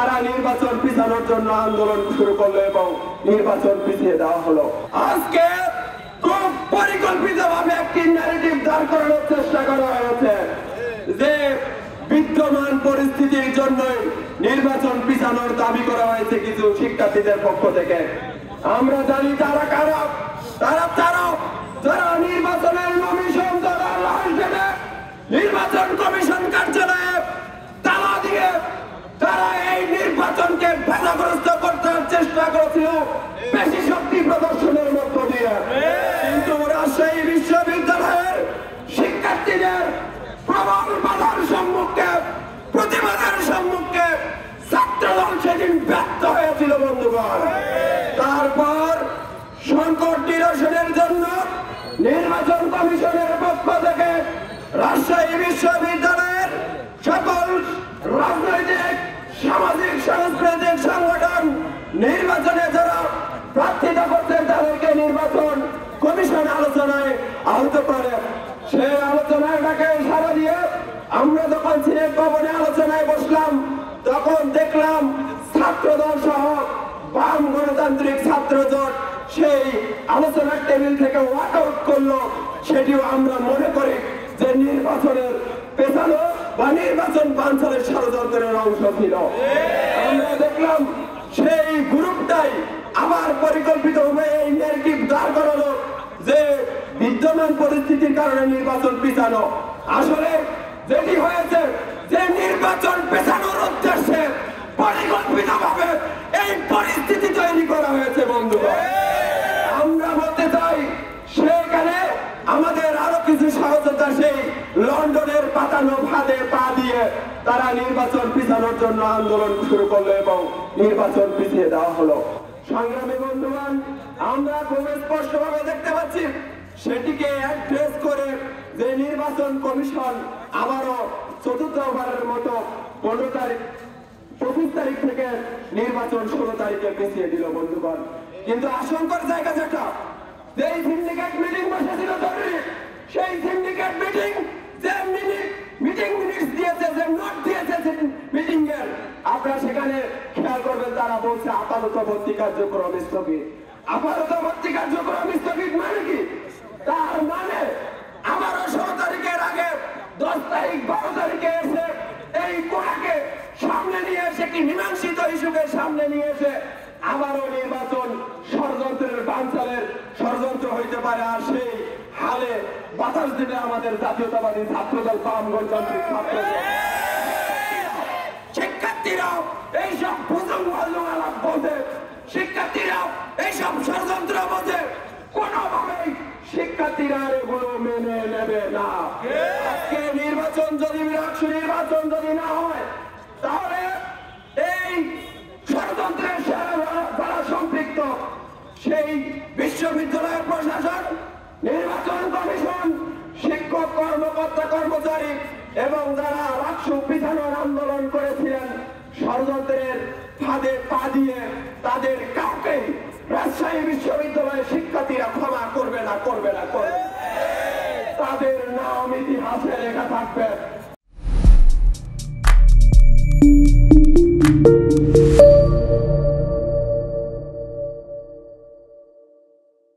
তারা নির্বাচন পিছানোর জন্য আন্দোলন শুরু করলো এবং নির্বাচন পিছিয়ে দেওয়া হলো। আজকে খুব পরিকল্পিতভাবে একটি ন্যারেটিভ দাঁড় করানোর চেষ্টা করা হয়েছে যে বিদ্যমান পরিস্থিতির জন্যই নির্বাচন পিছানোর দাবি করা হয়েছে কিছু শিক্ষার্থীদের পক্ষ থেকে। আমরা জানি তারা কারা, যারা নির্বাচনের কমিশন নির্বাচন কমিশন কার্যালয়ে তালা দিয়ে তারা এই নির্বাচনকে বাধাগ্রস্ত করতে চেষ্টা করেছিল বেশি শক্তি প্রদর্শনের মধ্য দিয়ে। কিন্তু রাজশাহী বিশ্ববিদ্যালয়ের শিক্ষার্থীদের প্রবল বাধার সম্মুখে, প্রতিবাদের সম্মুখে ছাত্রদল সেদিন ব্যর্থ হয়েছিল বন্ধুগণ। তারপর সংকট নিরসনের জন্য নির্বাচন কমিশনের পক্ষ থেকে রাজশাহী বিশ্ববিদ্যালয়ের সকল রাজনৈতিক, সামাজিক, সাংস্কৃতিক সংগঠন নির্বাচনে যারা প্রার্থিতা করছেন তাদেরকে নির্বাচন কমিশন আলোচনায় আহত করে। সেই আলোচনাটাকে সাড়া দিয়ে আমরা যখন সিনেট ভবনে আলোচনায় বসলাম তখন দেখলাম ছাত্রদল সহ বাম গণতান্ত্রিক ছাত্র জোট সেই আলোচনার টেবিল থেকে ওয়াক আউট করলো। সেটিও আমরা মনে করি যে নির্বাচনের পেছানো বা নির্বাচন বানচালের ষড়যন্ত্রের অংশ ছিল। আমরা দেখলাম সেই গ্রুপটাই আবার পরিকল্পিতভাবে এই ন্যারেটিভ দাঁড় করালো যে বিদ্যমান পরিস্থিতির কারণে নির্বাচন পিছানো। আসলে যেটি হয়েছে যে নির্বাচন পেছানোর উদ্দেশ্যে পরিকল্পিতভাবে এই পরিস্থিতি তৈরি করা হয়েছে বন্ধুগণ। আমরা বলতে চাই সেখানে আমাদের আরো কিছু সহযোগিতা সেই লন্ডনের পাতানো ফাঁদে পা দিয়ে তারা নির্বাচন পিছানোর জন্য আন্দোলন শুরু করলো এবং নির্বাচন পিছিয়ে দেওয়া হলো। সংগ্রামী বন্ধুগণ, আমরা খুব স্পষ্টভাবে দেখতে পাচ্ছি সেটিকে অ্যাড্রেস করে যে নির্বাচন কমিশন আবারও চতুর্থবারের মতো 25 তারিখ থেকে নির্বাচন 16 তারিখে পিছিয়ে দিল বন্ধুগণ। কিন্তু আশঙ্কার জায়গা যেটা, যে সিন্ডিকেট মিটিং বসেছিল জরুরি, সেই সিন্ডিকেট মিটিং যে মিটিং মিনিটস দিয়েছে, যে নোট দিয়েছে মিটিং এর, আপনারা সেখানে খেয়াল করবেন তারা বলছে আপাতত ভর্তি কার্যক্রম স্থগিত। আপাতত ভর্তি কার্যক্রম স্থগিত মানে কি? তার মানে আবারও 16 তারিখের আগে 10 তারিখ 12 তারিখে এসে এই কোটাকে সামনে নিয়ে এসে, কি মীমাংসিত ইস্যুকে সামনে নিয়ে এসে আবারও নির্বাচন ষড়যন্ত্রের বানচালের ষড়যন্ত্র হইতে পারে। আর সেই হালে বাতাস দেবে আমাদের জাতীয়তাবাদী ছাত্রদল, বাম গণতান্ত্রিক ছাত্রদল। শিক্ষার্থীরাও এইসব আলাপ বোঝে, শিক্ষার্থীরাও এইসব ষড়যন্ত্র বোঝে, কোনোভাবেই শিক্ষার্থীরা এগুলো মেনে নেবে না। আজকে নির্বাচন যদি নির্বাচন যদি না হয় তাহলে এই ষড়যন্ত্রের যারা সম্পৃক্ত সেই বিশ্ববিদ্যালয়ের প্রশাসন, নির্বাচন কমিশন, শিক্ষক, কর্মকর্তা, কর্মচারী এবং যারা রাষ্ট্র পিছানোর আন্দোলন করেছিলেন ষড়যন্ত্রের ফাঁদে পা দিয়ে তাদের কাউকে রাজশাহী বিশ্ববিদ্যালয়ের শিক্ষার্থীরা ক্ষমা করবে না। তাদের নাম ইতিহাসে লেখা থাকবে।